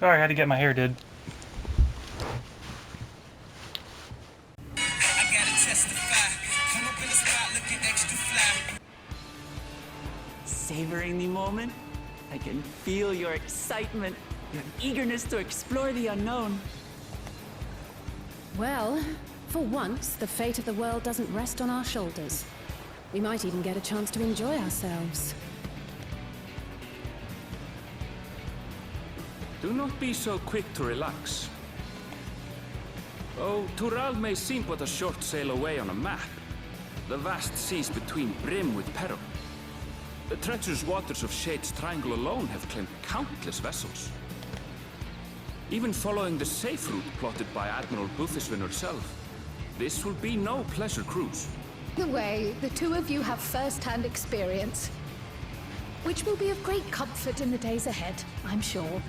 Sorry, I had to get my hair did. Savoring the moment? I can feel your excitement, your eagerness to explore the unknown. Well, for once, the fate of the world doesn't rest on our shoulders. We might even get a chance to enjoy ourselves. Do not be so quick to relax. Oh, Tural may seem but a short sail away on a map. The vast seas between brim with peril. The treacherous waters of Shade's Triangle alone have claimed countless vessels. Even following the safe route plotted by Admiral Buthiswin herself, this will be no pleasure cruise. Either way, the two of you have first-hand experience, which will be of great comfort in the days ahead, I'm sure.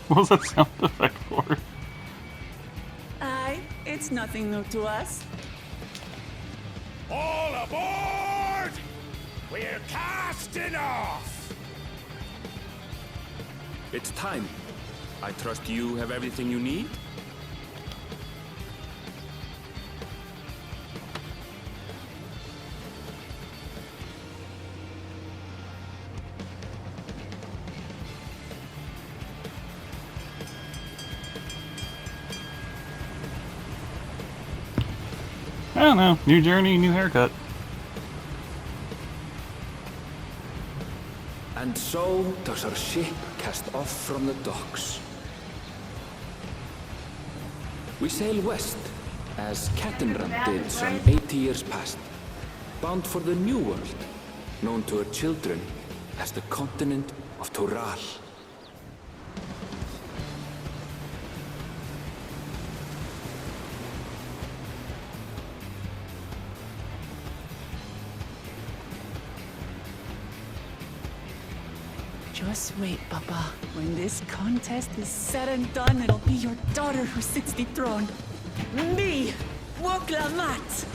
What was that sound effect for? Aye, it's nothing new to us. All aboard! We're casting off! It's time. I trust you have everything you need? I don't know. New journey, new haircut. And so does our ship cast off from the docks. We sail west, as Kettenram did some 80 years past, bound for the New World, known to her children as the continent of Tural. Just wait, Papa. When this contest is said and done, it'll be your daughter who sits dethroned. Me, Woklamat!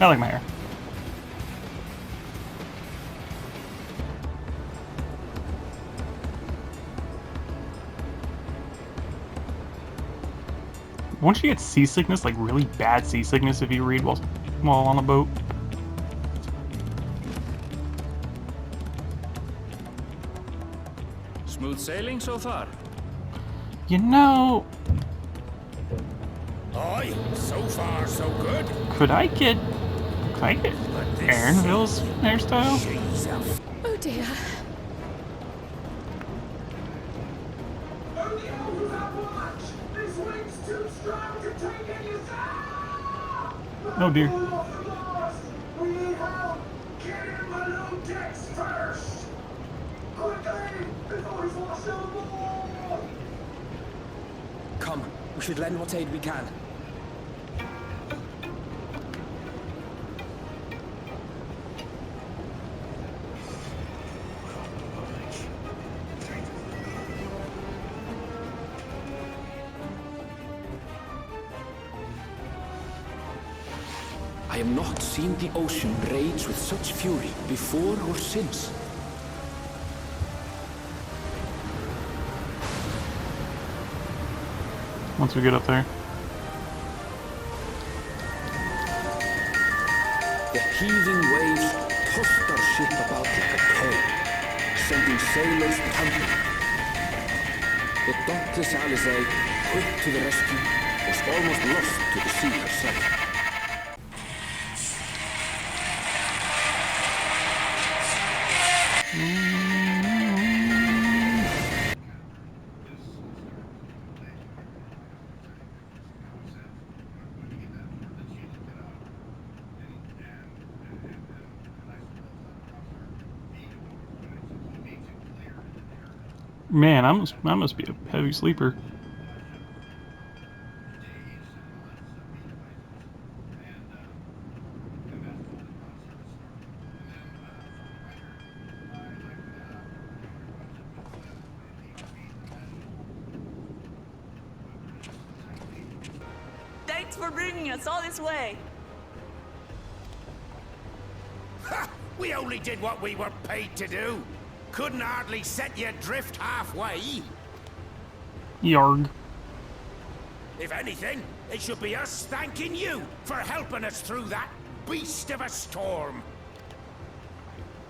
I like my hair. Won't you get seasickness, like really bad seasickness, if you read while on a boat? Smooth sailing so far? You know, Aye, so far so good. could I get Aaronville's hairstyle? Oh dear. Oh dear. Come, we should lend what aid we can. I have not seen the ocean rage with such fury before or since. Once we get up there. The heaving waves tossed our ship about like a toy, sending sailors tumbling. The dauntless Alizé, quick to the rescue, was almost lost to the sea herself. Man, I must be a heavy sleeper. Thanks for bringing us all this way. Ha! We only did what we were paid to do. Couldn't hardly set you adrift halfway. Yarg. If anything, it should be us thanking you for helping us through that beast of a storm.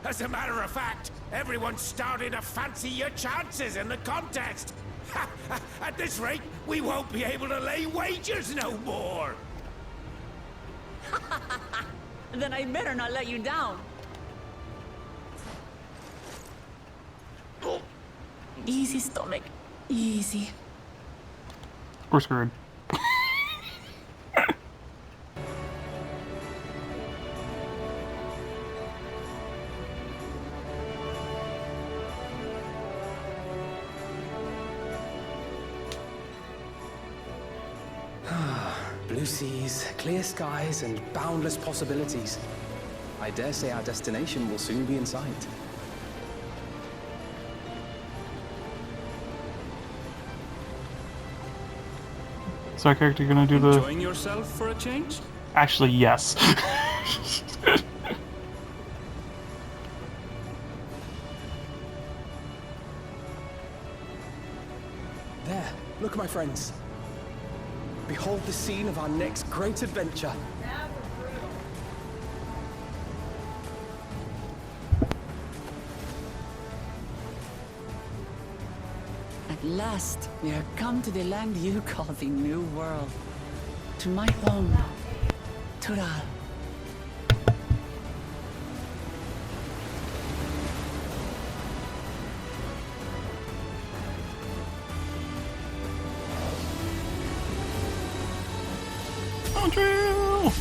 As a matter of fact, everyone's starting to fancy your chances in the contest. At this rate, we won't be able to lay wagers no more. Then I better not let you down. Easy, stomach. Easy. We're screwed. Blue seas, clear skies, and boundless possibilities. I dare say our destination will soon be in sight. Is our character gonna do the... Enjoying yourself for a change? Actually, yes. There, look, my friends. Behold the scene of our next great adventure. At last, we are come to the land you call the New World. To my home, Tural. Dawntrail!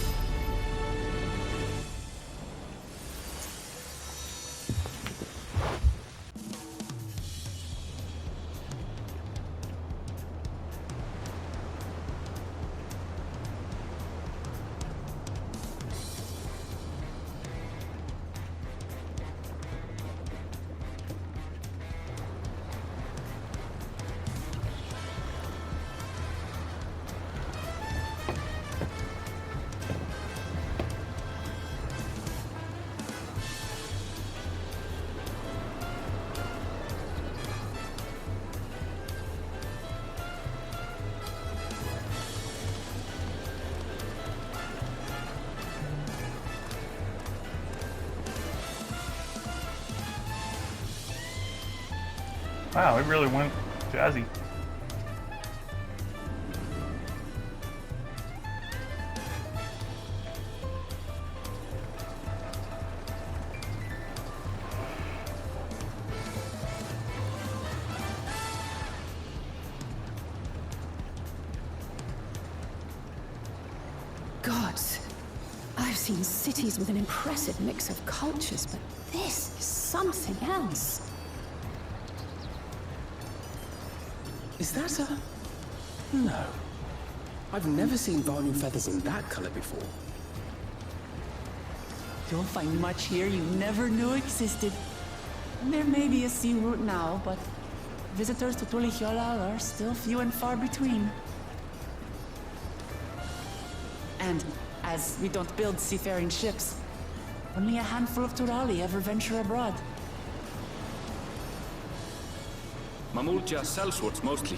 Wow, it really went jazzy. Gods, I've seen cities with an impressive mix of cultures, but this is something else. Is that a... No. I've never seen Vanu feathers in that color before. You'll find much here you never knew existed. There may be a sea route now, but visitors to Tulihiola are still few and far between. And as we don't build seafaring ships, only a handful of Turali ever venture abroad. Mamulja sellswords mostly.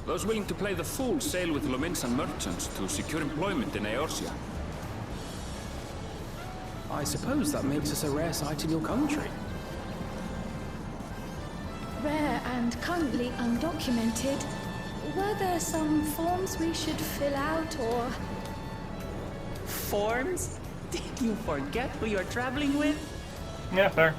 Those willing to play the fool sail with Lominsan merchants to secure employment in Eorzea. I suppose that makes us a rare sight in your country. Rare and currently undocumented. Were there some forms we should fill out, or... Forms? Did you forget who you're traveling with? Yeah, fair.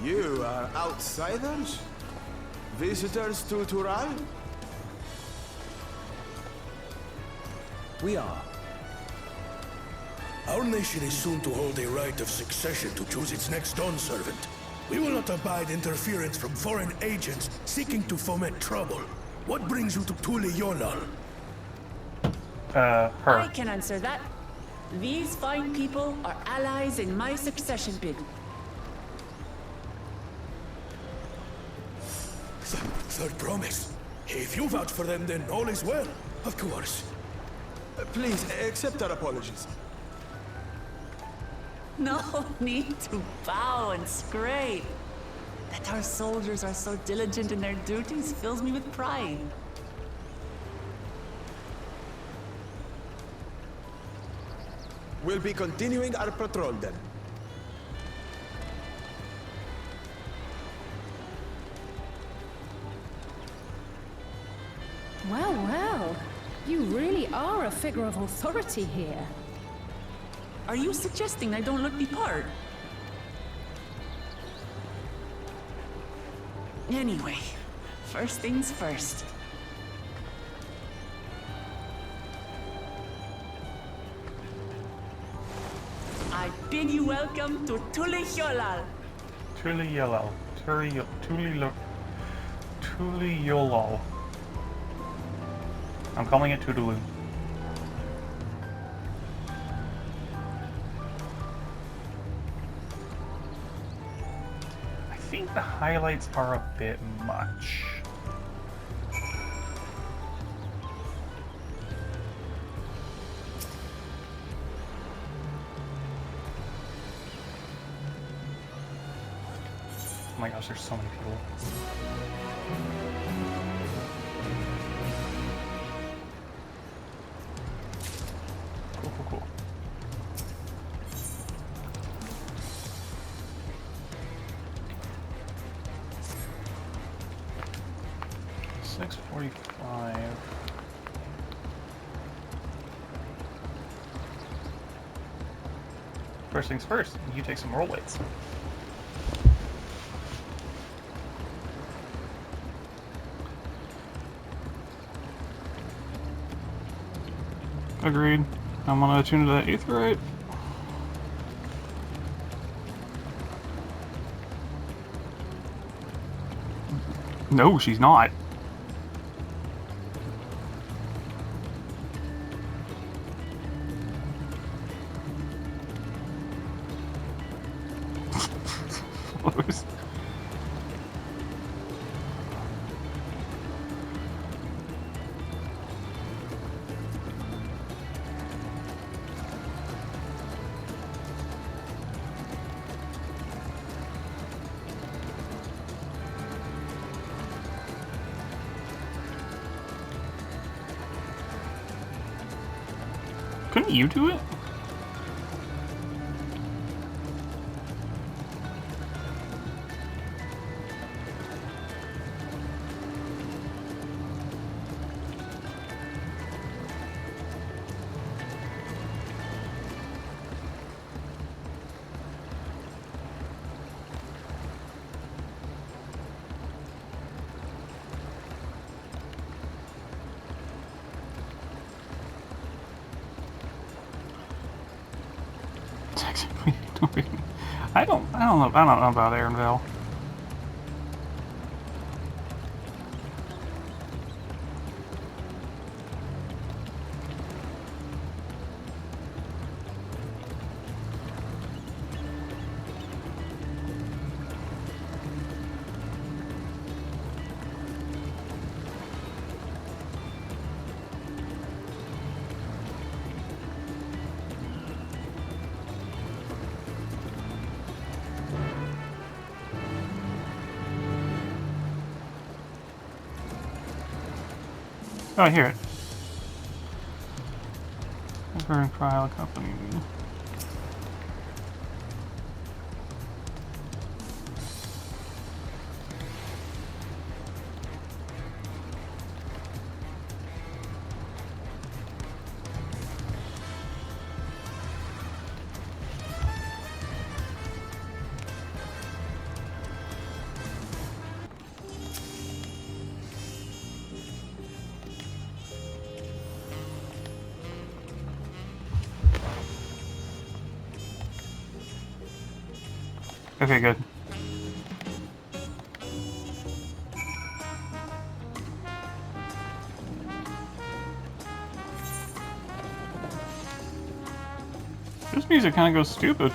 You are outsiders? Visitors to Tural? We are. Our nation is soon to hold a right of succession to choose its next Dawn servant. We will not abide interference from foreign agents seeking to foment trouble. What brings you to Tulihiola? Her. I can answer that. These fine people are allies in my succession bid. Third promise. If you vouch for them, then all is well. Of course. Please, accept our apologies. No need to bow and scrape. That our soldiers are so diligent in their duties fills me with pride. We'll be continuing our patrol then. Well, well. You really are a figure of authority here. Are you suggesting I don't look the part? Anyway, first things first. I bid you welcome to Tulihyolal. Tulihyolal. Tulihyolal. I'm calling it Toodaloo. I think the highlights are a bit much. Oh my gosh, there's so many people. Cool. 6:45. First things first, you take some roll weights. Agreed. I'm gonna tune to that aetheryte. No, she's not. Couldn't you do it? I don't know about Aaronville. Oh, I hear it. Burn trial company. Okay, good. This music kind of goes stupid.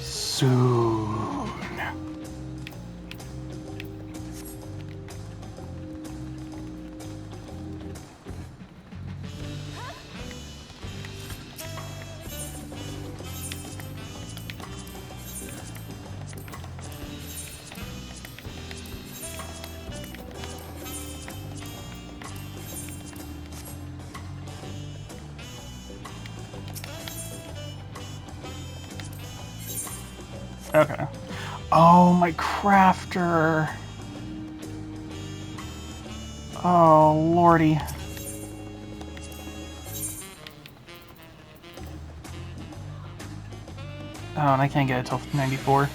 Soon. Okay. Oh, my crafter. Oh, lordy. Oh, and I can't get it till 94.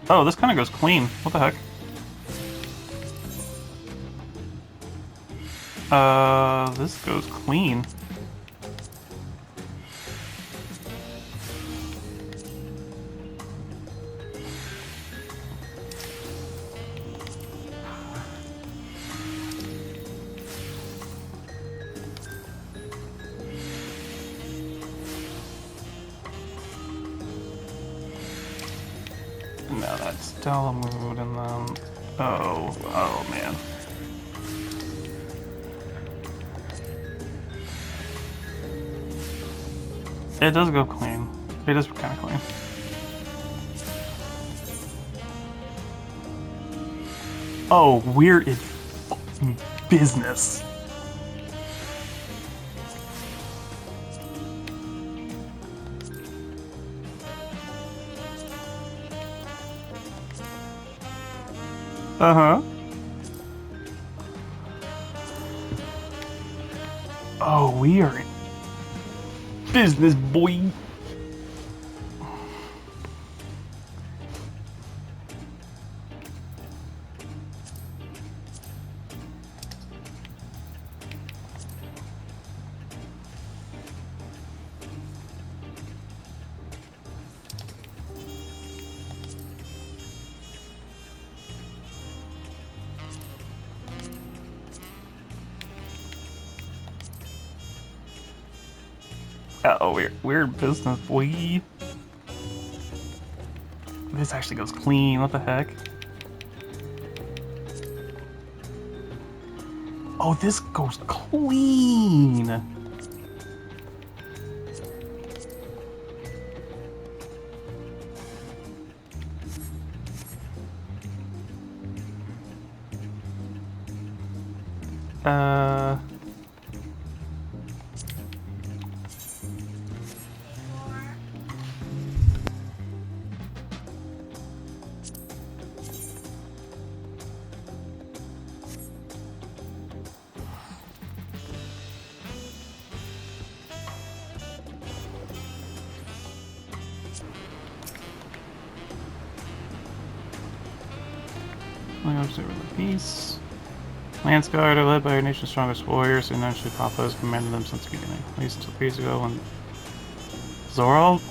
Oh, this kind of goes clean. What the heck? This goes clean. No, that's Dalamud, and then... Oh man. It does go clean. It is kind of clean. Oh, we're in fucking business. Uh-huh. Oh, we are in business, boy. Oh, we're in business, boy. This actually goes clean. What the heck? Oh, this goes clean. Peace. Lance Guard are led by our nation's strongest warriors, and actually Papa has commanded them since the beginning. At least 2 years ago when Zoral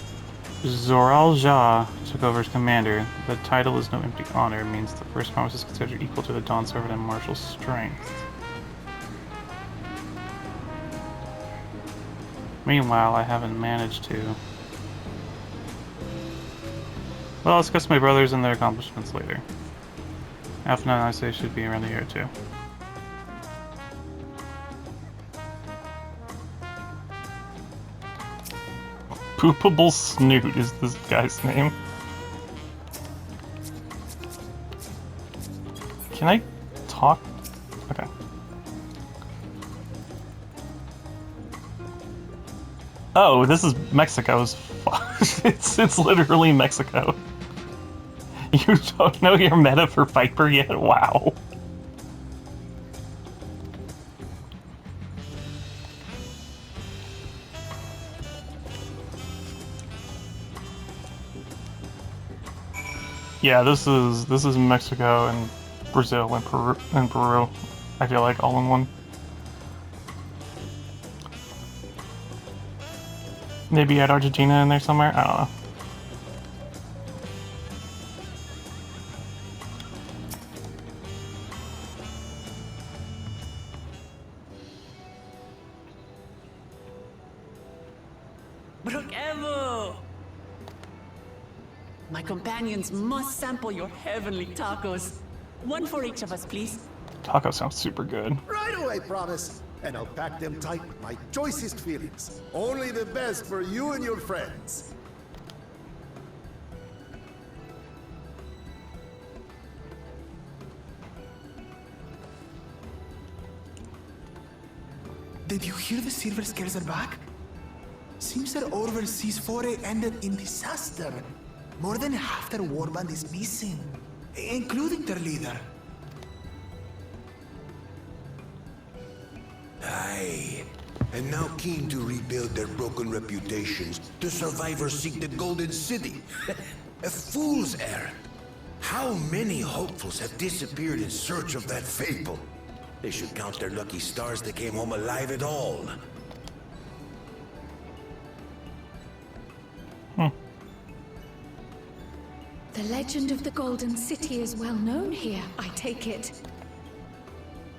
Jah took over as commander. The title is no empty honor. It means the first promise is considered equal to the Dawn Servant in martial strength. Meanwhile, I haven't managed to. Well, I'll discuss my brothers and their accomplishments later. After 9, I say should be around the year 2. Poopable Snoot is this guy's name. Can I talk? Okay. Oh, this is Mexico's. It's literally Mexico. You don't know your meta for Viper yet? Wow. Yeah, this is Mexico and Brazil and Peru. I feel like all in one. Maybe add Argentina in there somewhere. I don't know. Bravo! My companions must sample your heavenly tacos. One for each of us, please. Taco sounds super good. Right away, promise. And I'll pack them tight with my choicest feelings. Only the best for you and your friends. Did you hear the Silver Scales are back? Seems their overseas foray ended in disaster. More than half their warband is missing, including their leader. Aye. And now keen to rebuild their broken reputations, the survivors seek the Golden City. A fool's errand. How many hopefuls have disappeared in search of that fable? They should count their lucky stars they came home alive at all. The legend of the Golden City is well known here, I take it.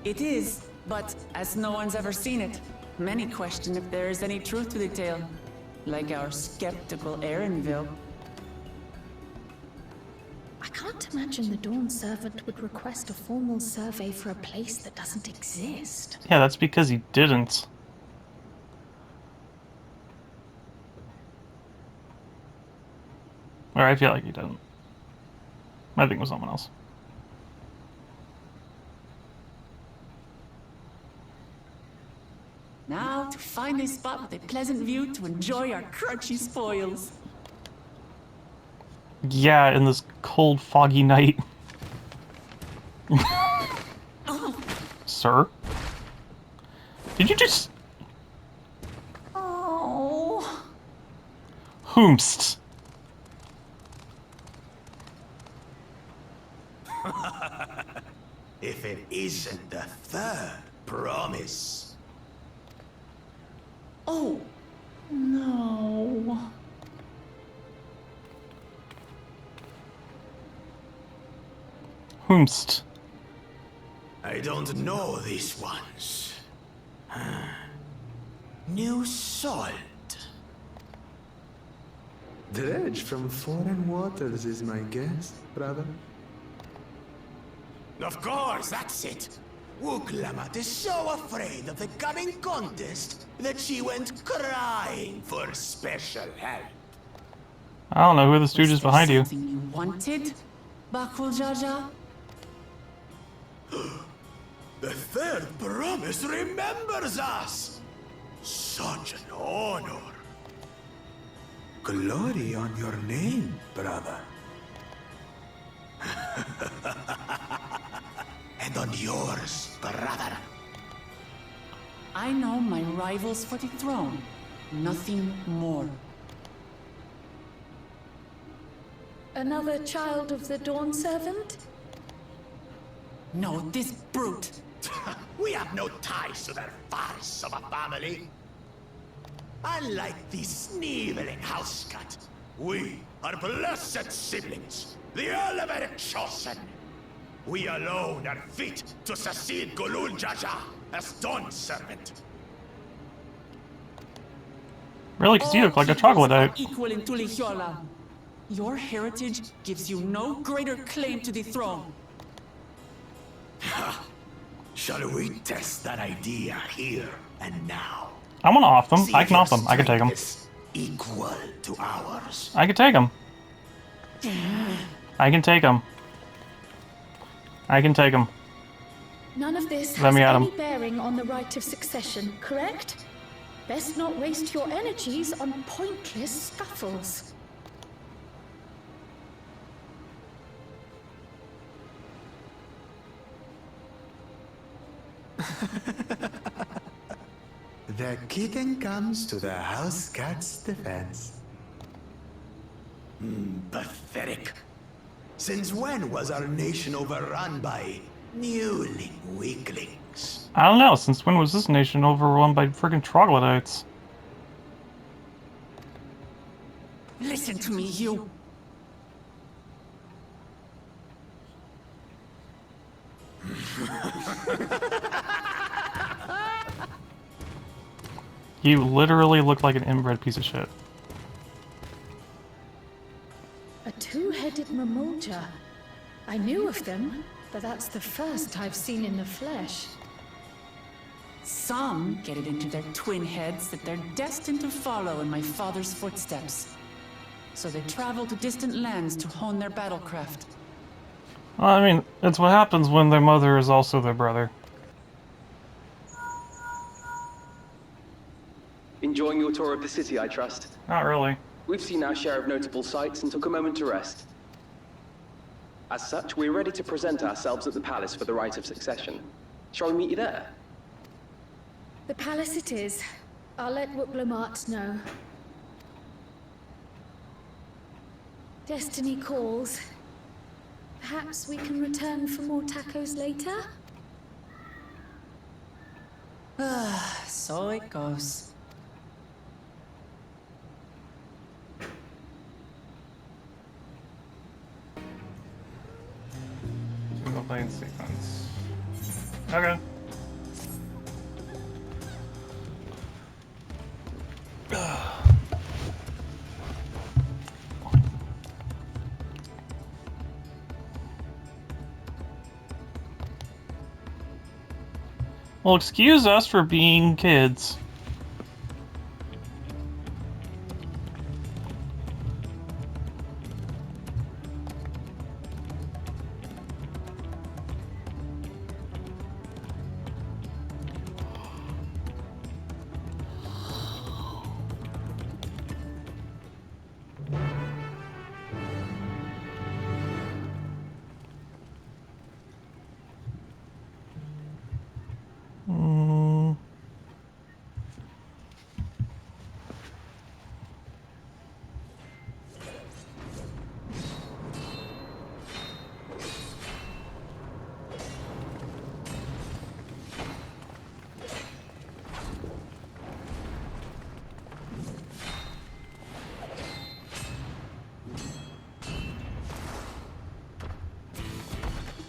It is, but as no one's ever seen it, many question if there is any truth to the tale. Like our skeptical Erinville. I can't imagine the Dawn Servant would request a formal survey for a place that doesn't exist. Yeah, that's because he didn't. Or I feel like he didn't. I think it was someone else. Now to find a spot with a pleasant view to enjoy our crunchy spoils. Yeah, in this cold, foggy night. Sir? Did you just... Oh. Whomst? If it isn't the third promise. Oh. No. Whomst? I don't know these ones. New salt. Dredge from foreign waters is my guess, brother. Of course, that's it. Wooklamat is so afraid of the coming contest that she went crying for special help. I don't know who the stooge is behind you. Something you wanted, Bakul Jaja? The third promise remembers us. Such an honor. Glory on your name, brother. And on yours, brother. I know my rivals for the throne. Nothing more. Another child of the Dawn Servant? No, this brute. We have no ties to their farce of a family. Unlike the sneevling housecut, we are blessed siblings, the elevated chosen. We alone are fit to succeed Gulul Jaja as Dawn Servant. Really, because you look like a troglodyte. Equal in Tulihiola. Your heritage gives you no greater claim to the throne. Shall we test that idea here and now? I want to off them. See I if can your off them. I can take them. strength is equal to ours. I can take them. I can take them. I can take them. None of this Let has me at any him. bearing on the right of succession, correct? Best not waste your energies on pointless scuffles. The kitten comes to the house cat's defense. Pathetic. Since when was our nation overrun by mewling weaklings? I don't know, since when was this nation overrun by friggin' troglodytes? Listen to me, you. You literally look like an inbred piece of shit. A two-headed Mamulja. I knew of them, but that's the first I've seen in the flesh. Some get it into their twin heads that they're destined to follow in my father's footsteps. So they travel to distant lands to hone their battlecraft. Well, I mean, it's what happens when their mother is also their brother. Enjoying your tour of the city, I trust? Not really. We've seen our share of notable sights and took a moment to rest. As such, we're ready to present ourselves at the palace for the rite of succession. Shall we meet you there? The palace it is. I'll let Wuklamart know. Destiny calls. Perhaps we can return for more tacos later? So it goes. Single lane sequence. Okay. Well, excuse us for being kids.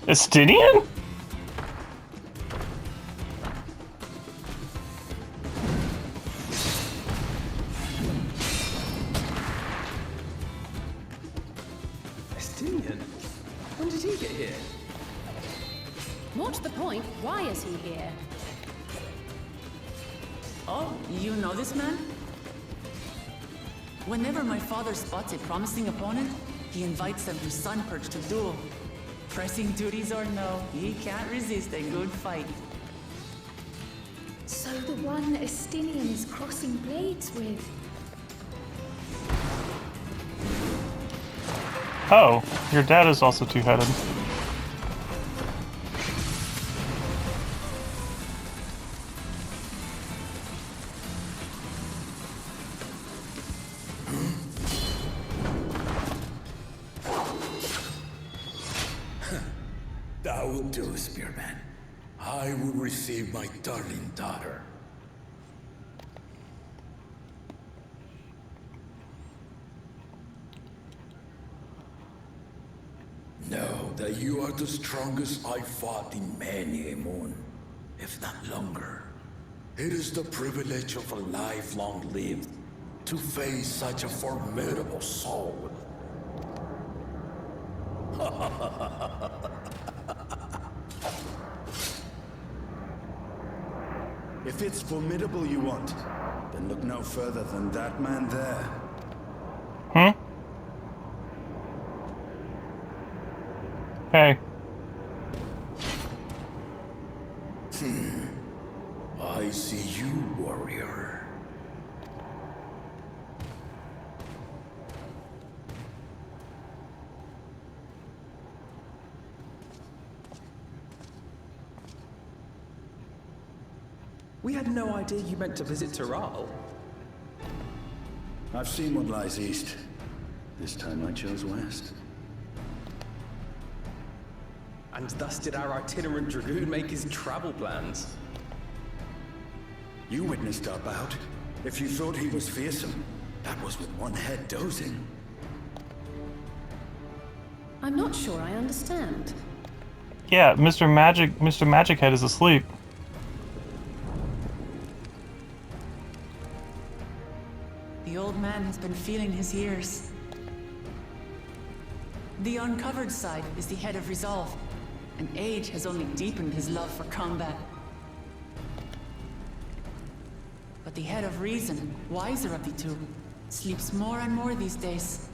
Estinian? Estinian? When did he get here? More to the point, why is he here? Oh, you know this man? Whenever my father spots a promising opponent, he invites them to Sunperch to duel. Pressing duties or no, he can't resist a good fight. So the one Estinian is crossing blades with. Oh, your dad is also two-headed. That will do, Spearman. I will receive my darling daughter. Know that you are the strongest I fought in many a moon, if not longer. It is the privilege of a life long lived to face such a formidable soul. If it's formidable you want, then look no further than that man there. Hmm? Hey. I see you, warrior. We had no idea you meant to visit Taral. I've seen what lies east. This time I chose west. And thus did our itinerant dragoon make his travel plans. You witnessed our bout. If you thought he was fearsome, that was with one head dozing. I'm not sure I understand. Yeah, Mr. Magic Head is asleep. The old man has been feeling his years. The uncovered side is the head of resolve, and age has only deepened his love for combat. But the head of reason, wiser of the two, sleeps more and more these days.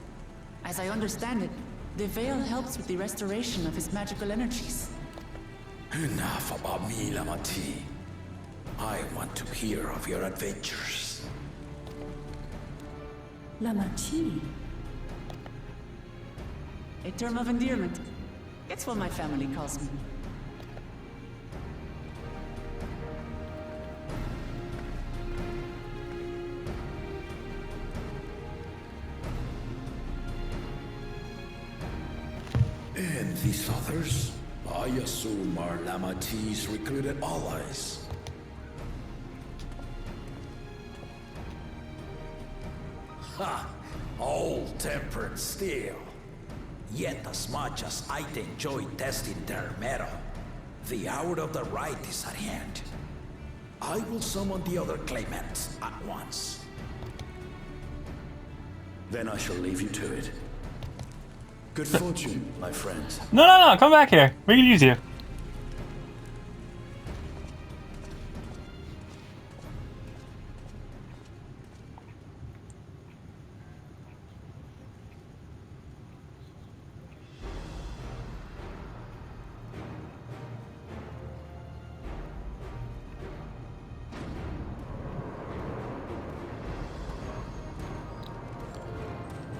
As I understand it, the veil helps with the restoration of his magical energies. Enough about me, Lamati. I want to hear of your adventures. Lamati. A term of endearment. It's what my family calls me. And these others? I assume are Lamati's recruited allies. Ha! Old-tempered still. Yet as much as I'd enjoy testing their metal, the hour of the right is at hand. I will summon the other claimants at once. Then I shall leave you to it. Good fortune, my friends. No, come back here. We can use you.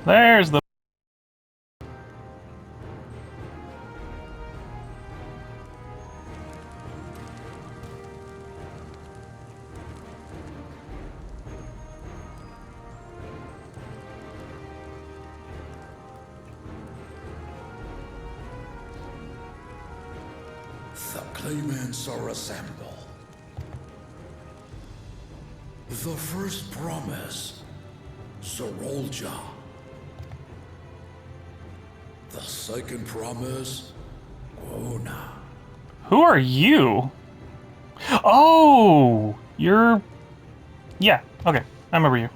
There's the... The claimants are assembled. The first promise, Zorolja. The second promise, Gona. Who are you? Oh, you're... Yeah, okay, I remember you.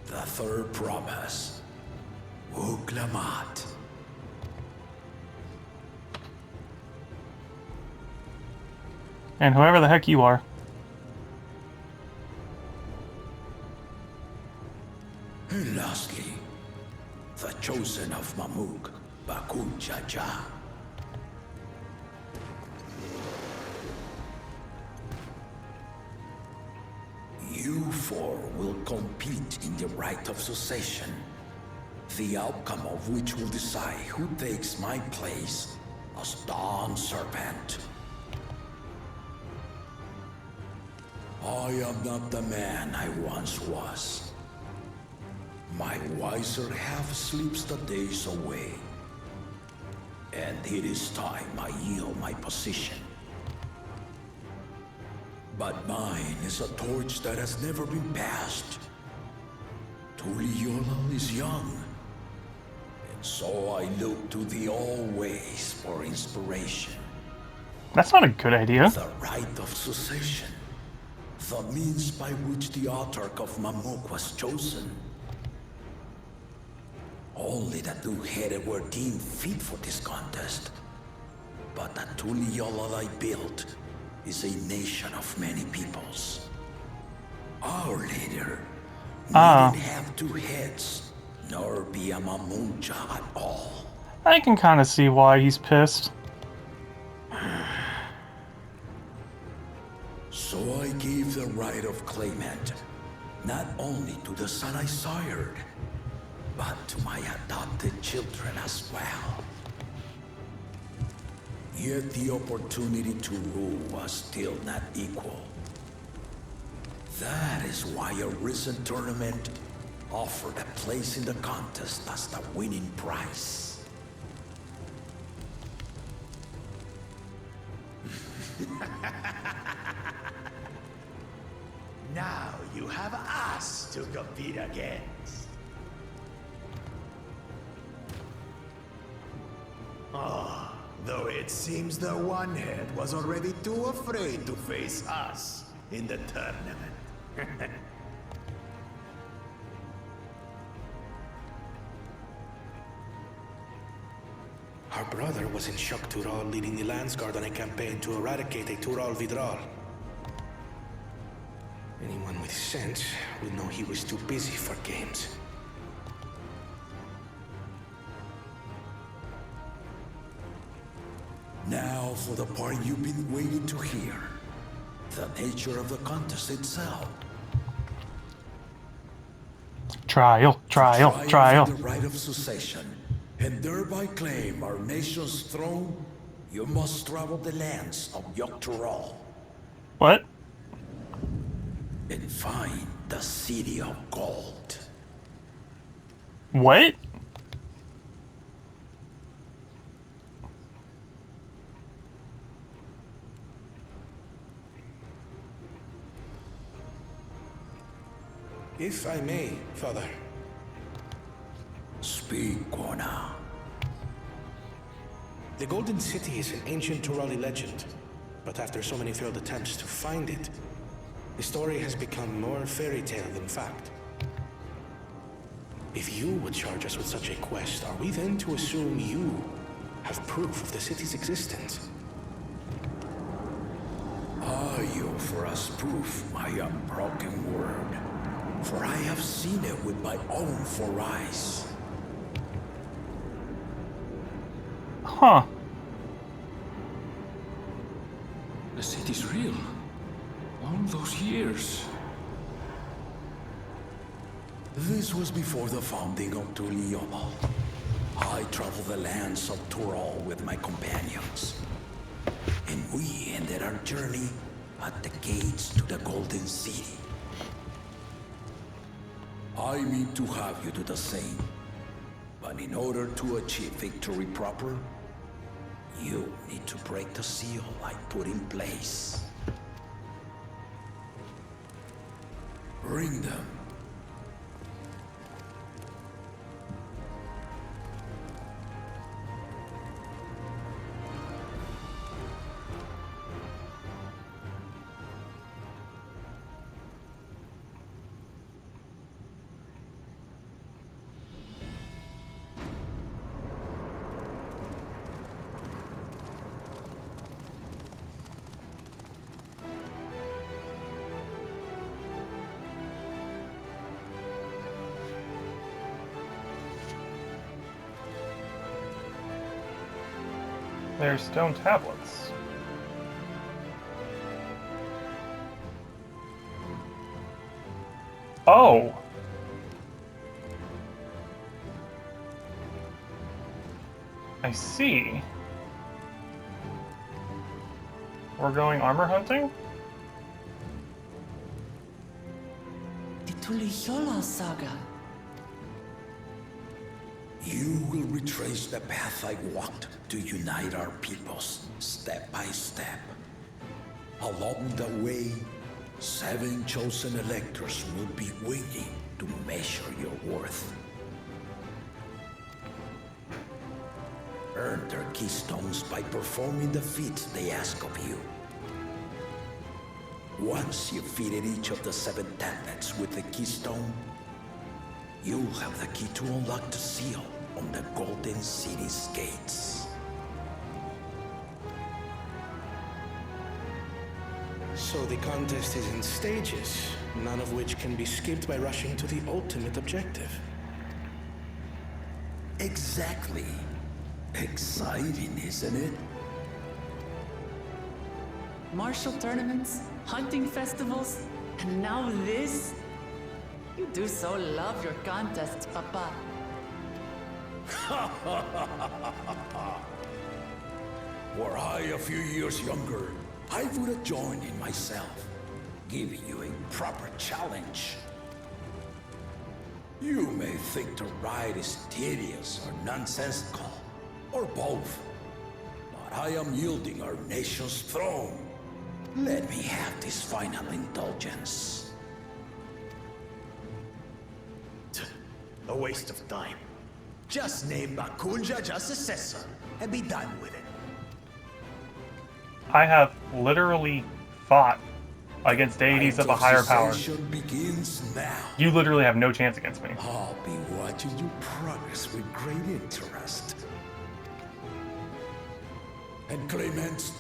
The third promise, Uklamat. And whoever the heck you are. And lastly, the chosen of Mamuk, Bakun Jaja. You four will compete in the rite of succession, the outcome of which will decide who takes my place as Dawn Serpent. I am not the man I once was. My wiser half sleeps the days away. And it is time I yield my position. But mine is a torch that has never been passed. Tuliola is young. And so I look to thee always for inspiration. That's not a good idea. The rite of succession. The means by which the autarch of Mamuk was chosen. Only the two-headed were deemed fit for this contest. But the Tuliola I built is a nation of many peoples. Our leader needn't have two heads, nor be a Mamuncha at all. I can kind of see why he's pissed. So I gave the right of claimant, not only to the son I sired, but to my adopted children as well. Yet the opportunity to rule was still not equal. That is why a recent tournament offered a place in the contest as the winning prize. Now you have us to compete against. Oh, though it seems the One Head was already too afraid to face us in the tournament. Our brother was in Shock Tural leading the Landsguard on a campaign to eradicate a Tural Vidral. Anyone with sense would know he was too busy for games. Now for the part you've been waiting to hear. The nature of the contest itself. Trial. The right of succession, and thereby claim our nation's throne, you must travel the lands of Yogg-Tural. What? And find the City of Gold. What? If I may, Father. Speak, Kona. The Golden City is an ancient Turali legend, but after so many failed attempts to find it, the story has become more fairy tale than fact. If you would charge us with such a quest, are we then to assume you have proof of the city's existence? Are you for us proof my unbroken word? For I have seen it with my own 4 eyes. Huh. The city's real. All those years. This was before the founding of Tuliyomo. I traveled the lands of Tural with my companions. And we ended our journey at the gates to the Golden City. I mean to have you do the same. But in order to achieve victory proper, you need to break the seal I put in place. Bring them. They're stone tablets. Oh! I see. We're going armor hunting? The Tuliyomo saga. You will retrace the path I walked to unite our peoples, step by step. Along the way, 7 chosen electors will be waiting to measure your worth. Earn their keystones by performing the feats they ask of you. Once you've fitted each of the 7 tablets with the keystone, you'll have the key to unlock the seal on the Golden City's gates. So the contest is in stages, none of which can be skipped by rushing to the ultimate objective. Exactly. Exciting, isn't it? Martial tournaments, hunting festivals, and now this? You do so love your contests, Papa. Were I a few years younger, I would have joined in myself, giving you a proper challenge. You may think the ride is tedious or nonsensical, or both, but I am yielding our nation's throne. Let me have this final indulgence. A waste of time. Just name Bakunja as successor and be done with it. I have literally fought against deities of a higher power. Begins now. You literally have no chance against me. I'll be watching you progress with great interest. And Clemens,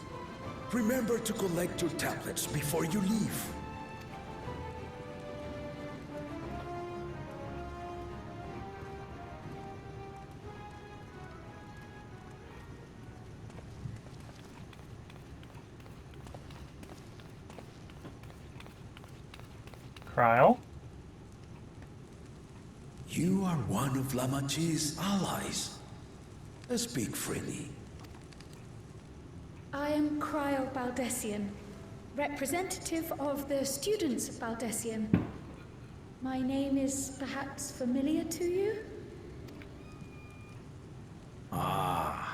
remember to collect your tablets before you leave. Kryl? You are one of Lamachi's allies. Speak freely. I am Hideharu-XIII, representative of the students of Hideharu-XIII. My name is perhaps familiar to you? Ah.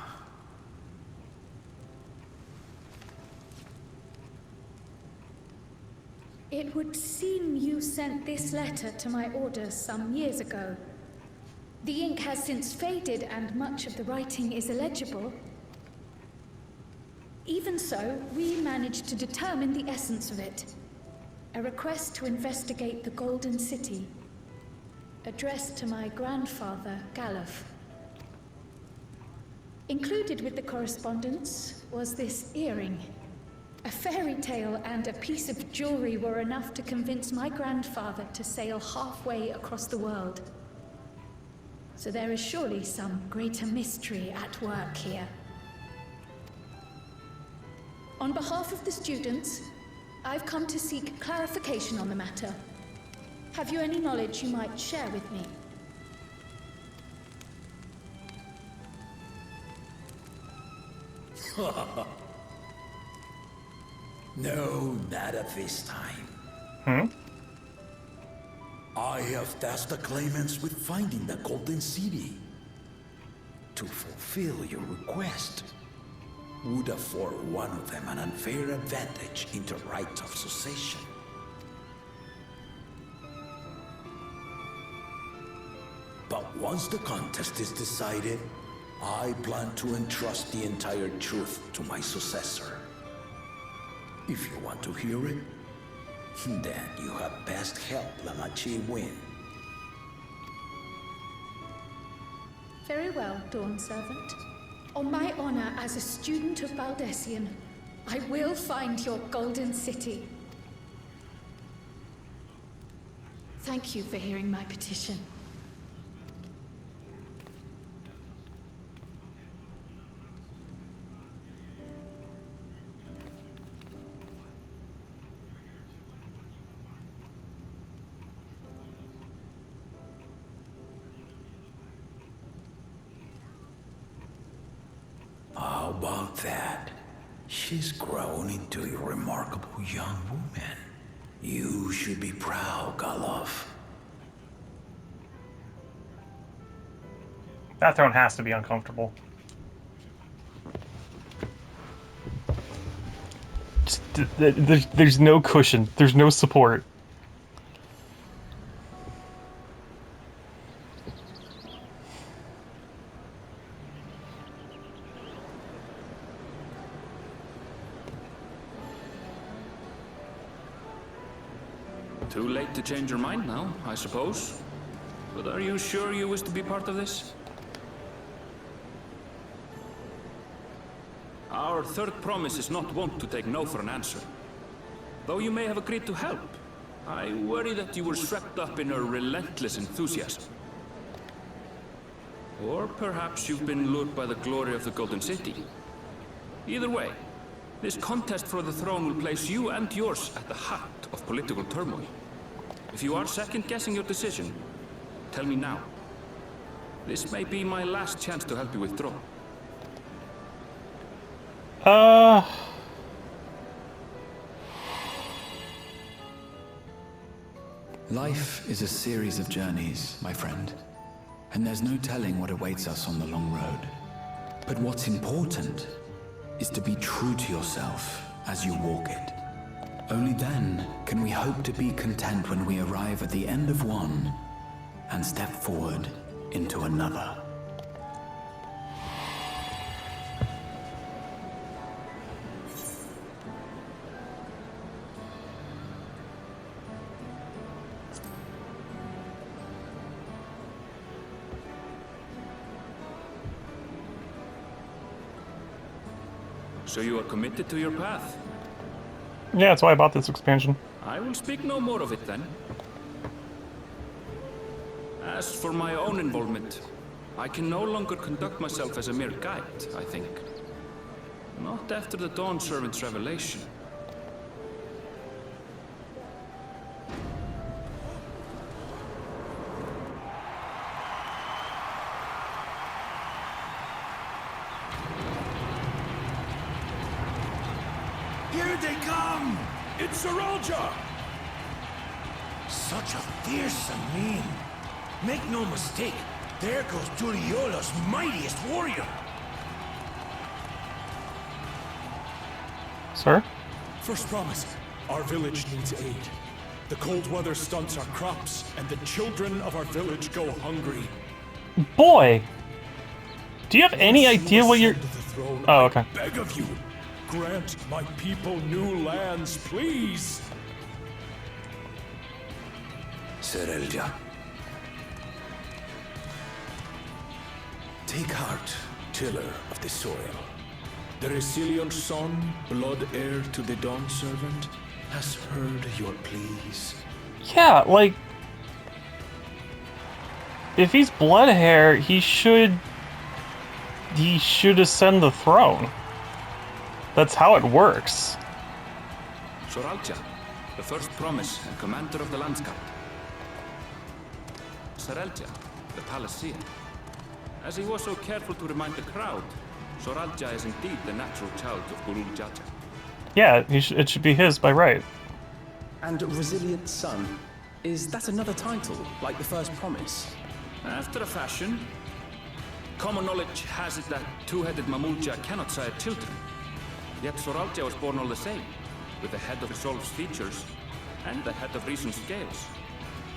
It would seem you sent this letter to my orders some years ago. The ink has since faded and much of the writing is illegible. Even so, we managed to determine the essence of it. A request to investigate the Golden City, addressed to my grandfather, Galuf. Included with the correspondence was this earring. A fairy tale and a piece of jewelry were enough to convince my grandfather to sail halfway across the world. So there is surely some greater mystery at work here. On behalf of the students, I've come to seek clarification on the matter. Have you any knowledge you might share with me? No, not at this time. I have tasked the claimants with finding the Golden City. To fulfill your request would afford one of them an unfair advantage in the right of succession. But once the contest is decided, I plan to entrust the entire truth to my successor. If you want to hear it, then you had best help Lamachi win. Very well, Dawn Servant. On my honor as a student of Hideharu-XIII, I will find your Golden City. Thank you for hearing my petition. How about that? She's grown into a remarkable young woman. You should be proud, Galuf. That throne has to be uncomfortable. There's no cushion. There's no support. Too late to change your mind now, I suppose. But are you sure you wish to be part of this? Our third promise is not wont to take no for an answer. Though you may have agreed to help, I worry that you were swept up in her relentless enthusiasm. Or perhaps you've been lured by the glory of the Golden City. Either way, this contest for the throne will place you and yours at the heart of political turmoil. If you are second-guessing your decision, tell me now. This may be my last chance to help you withdraw. Life is a series of journeys, my friend. And there's no telling what awaits us on the long road. But what's important is to be true to yourself as you walk it. Only then can we hope to be content when we arrive at the end of one and step forward into another. So you are committed to your path? Yeah, that's why I bought this expansion. I will speak no more of it then. As for my own involvement, I can no longer conduct myself as a mere guide, I think. Not after the Dawn Servant's revelation. Here they come! It's Zoralja! Such a fearsome mien. Make no mistake, there goes Duriola's mightiest warrior. Sir? First promise, our village needs aid. The cold weather stunts our crops, and the children of our village go hungry. Boy! Do you have any idea what you're... Oh, okay. I beg of you, grant my people new lands, please! Serelja. Take heart, tiller of the soil. The resilient son, blood heir to the Dawn Servant, Has heard your pleas. Yeah, like... If he's blood hair, he should ascend the throne. That's how it works. Zoralja, the first promise and commander of the landscape. Serelja, the Palacean. As he was so careful to remind the crowd, Zoralja is indeed the natural child of Gurul Jaja. Yeah, it should be his by right. And Resilient Son, is that another title, like the first promise? After a fashion. Common knowledge has it that two-headed Mamulja cannot sire children. Yet Zoralja was born all the same, with the head of Resolve's features and the head of Reason's scales.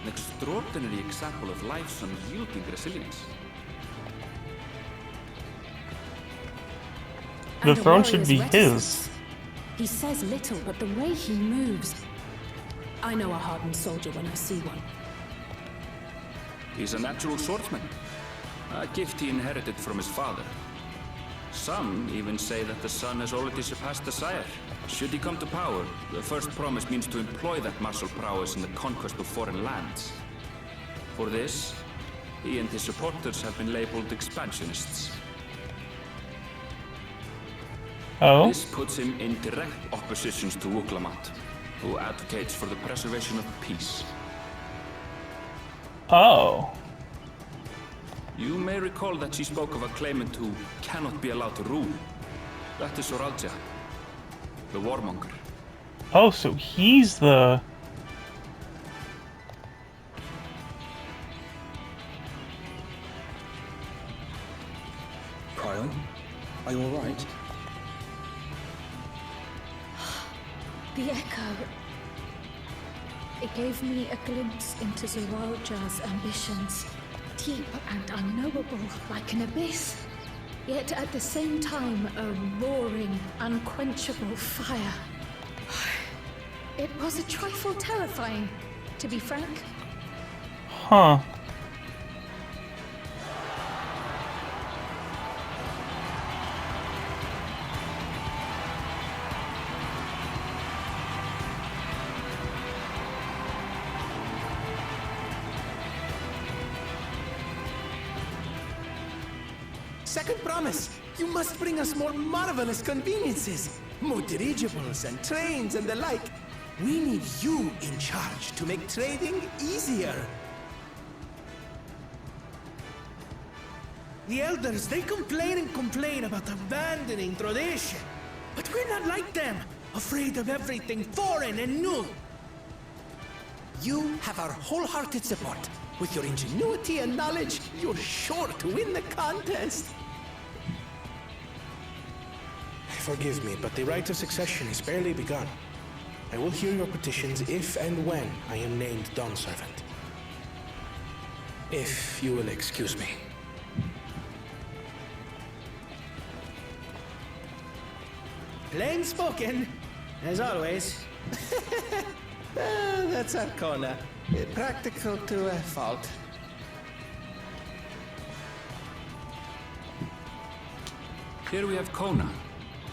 An extraordinary example of life's unyielding resilience. The And a throne should warrior's be reticence. his. He says little, but the way he moves... I know a hardened soldier when I see one. He's a natural swordsman, a gift he inherited from his father. Some even say that the son has already surpassed the sire. Should he come to power, the first promise means to employ that martial prowess in the conquest of foreign lands. For this, he and his supporters have been labeled expansionists. Oh? This puts him in direct opposition to Wuklamat, who advocates for the preservation of peace. Oh. You may recall that she spoke of a claimant who cannot be allowed to rule. That is Zoralja, the warmonger. Oh, so he's the... Kyle, are you alright? The echo. It gave me a glimpse into Zoralja's ambitions. Deep and unknowable, like an abyss. Yet at the same time, a roaring, unquenchable fire. It was a trifle terrifying, to be frank. Huh. Second promise, you must bring us more marvelous conveniences. More dirigibles and trains and the like. We need you in charge to make trading easier. The elders, they complain and complain about abandoning tradition. But we're not like them, afraid of everything foreign and new. You have our wholehearted support. With your ingenuity and knowledge, you're sure to win the contest. Forgive me, but the right of succession is barely begun. I will hear your petitions if and when I am named Dawn Servant. If you will excuse me. Plain spoken, as always. That's Arcona. Practical to a fault. Here we have Kona,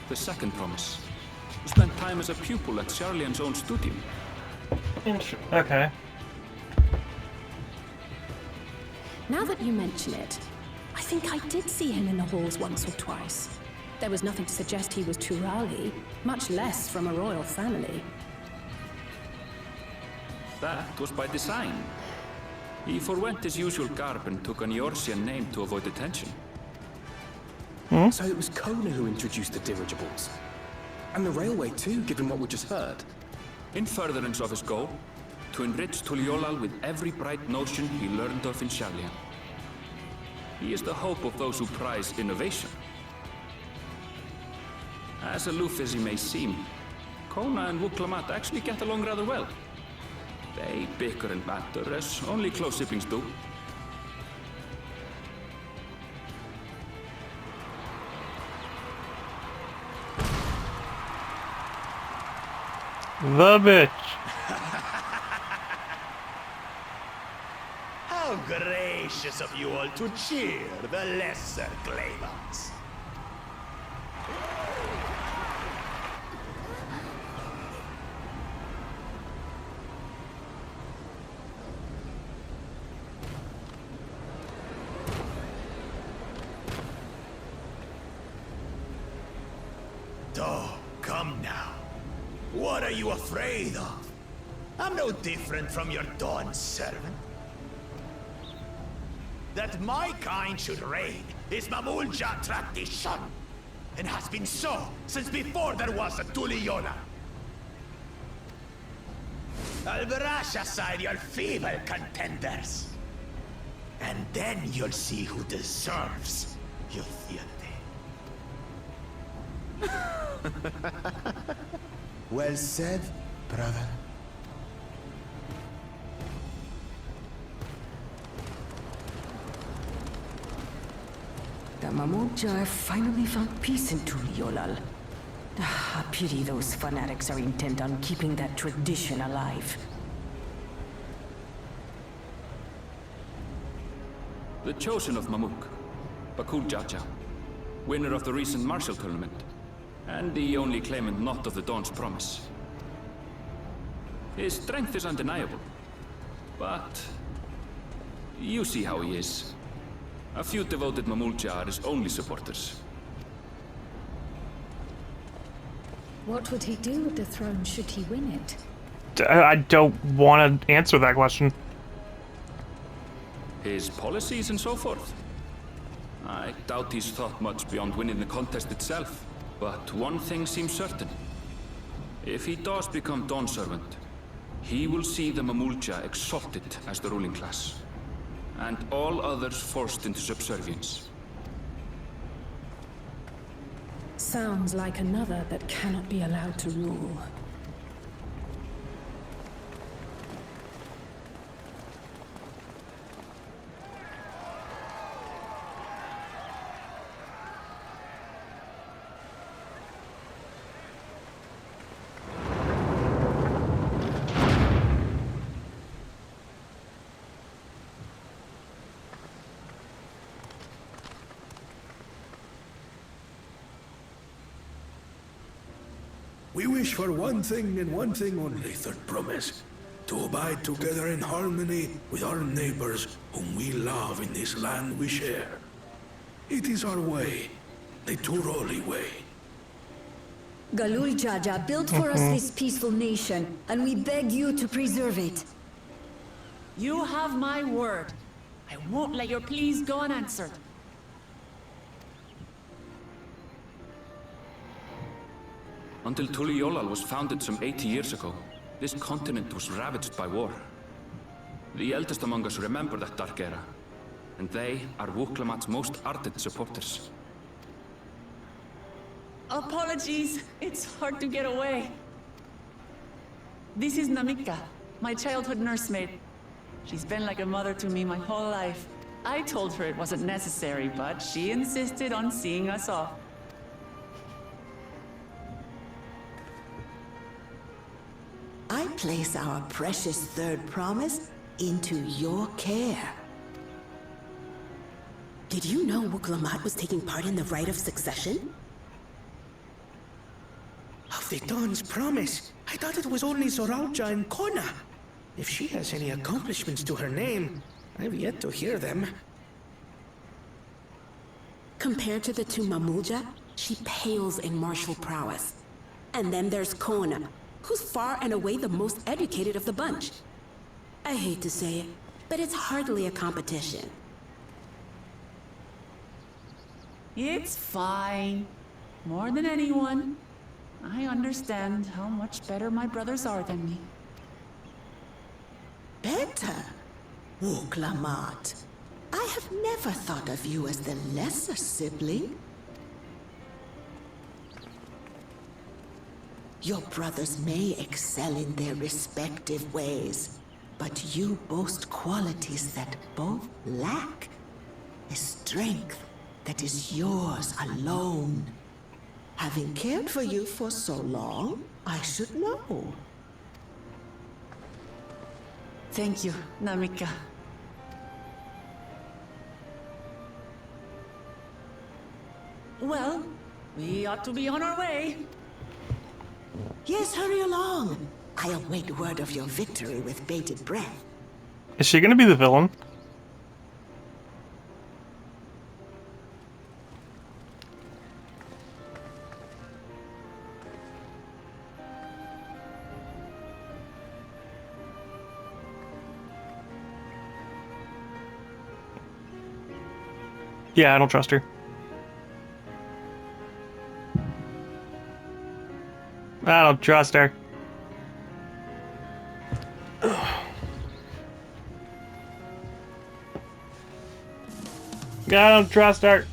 the second promise. Who spent time as a pupil at Charlian's own studio. Okay. Now that you mention it, I think I did see him in the halls once or twice. There was nothing to suggest he was Turali, much less from a royal family. That was by design. He forwent his usual garb and took an Eorzean name to avoid attention. So it was Kona who introduced the dirigibles. And the railway too, given what we just heard. In furtherance of his goal, to enrich Tuliolal with every bright notion he learned of in Charlian. He is the hope of those who prize innovation. As aloof as he may seem, Kona and Wuklamat actually get along rather well. They bicker and banter as only close siblings do. The bitch. How gracious of you all to cheer the lesser claimants. Oh, come now. What are you afraid of? I'm no different from your Dawn servant. That my kind should reign is Mamulja tradition, and has been so since before there was a Tuliyola. I'll brush aside your feeble contenders, and then you'll see who deserves your fealty. Well said, brother. The Mamulja finally found peace in Tuliolal. A pity those fanatics are intent on keeping that tradition alive. The chosen of Mamuk, Bakul Jaja, winner of the recent martial tournament, and the only claimant not of the Dawn's promise. His strength is undeniable, but you see how he is. A few devoted Mamulja are his only supporters. What would he do with the throne should he win it? I don't want to answer that question. His policies and so forth? I doubt he's thought much beyond winning the contest itself. But one thing seems certain. If he does become Dawn Servant, he will see the Mamulja exalted as the ruling class, and all others forced into subservience. Sounds like another that cannot be allowed to rule. We wish for one thing and one thing only, third promise. To abide together in harmony with our neighbors whom we love in this land we share. It is our way, the Turoli way. Galul Jaja built for us this peaceful nation, and we beg you to preserve it. You have my word. I won't let your pleas go unanswered. Until Tuliolal was founded some 80 years ago, this continent was ravaged by war. The eldest among us remember that dark era, and they are Wuklamat's most ardent supporters. Apologies, it's hard to get away. This is Namika, my childhood nursemaid. She's been like a mother to me my whole life. I told her it wasn't necessary, but she insisted on seeing us off. I place our precious third promise into your care. Did you know Wuklamat was taking part in the rite of succession? Of the Dawn's promise? I thought it was only Zoralja and Kona. If she has any accomplishments to her name, I've yet to hear them. Compared to the two Mamulja, she pales in martial prowess. And then there's Kona, who's far and away the most educated of the bunch. I hate to say it, but it's hardly a competition. It's fine. More than anyone, I understand how much better my brothers are than me. Better? Wuklamat. I have never thought of you as the lesser sibling. Your brothers may excel in their respective ways, but you boast qualities that both lack. A strength that is yours alone. Having cared for you for so long, I should know. Thank you, Namika. Well, we ought to be on our way. Yes, hurry along. I await word of your victory with bated breath. Is she gonna be the villain? Yeah, I don't trust her. I don't trust her. I don't trust her.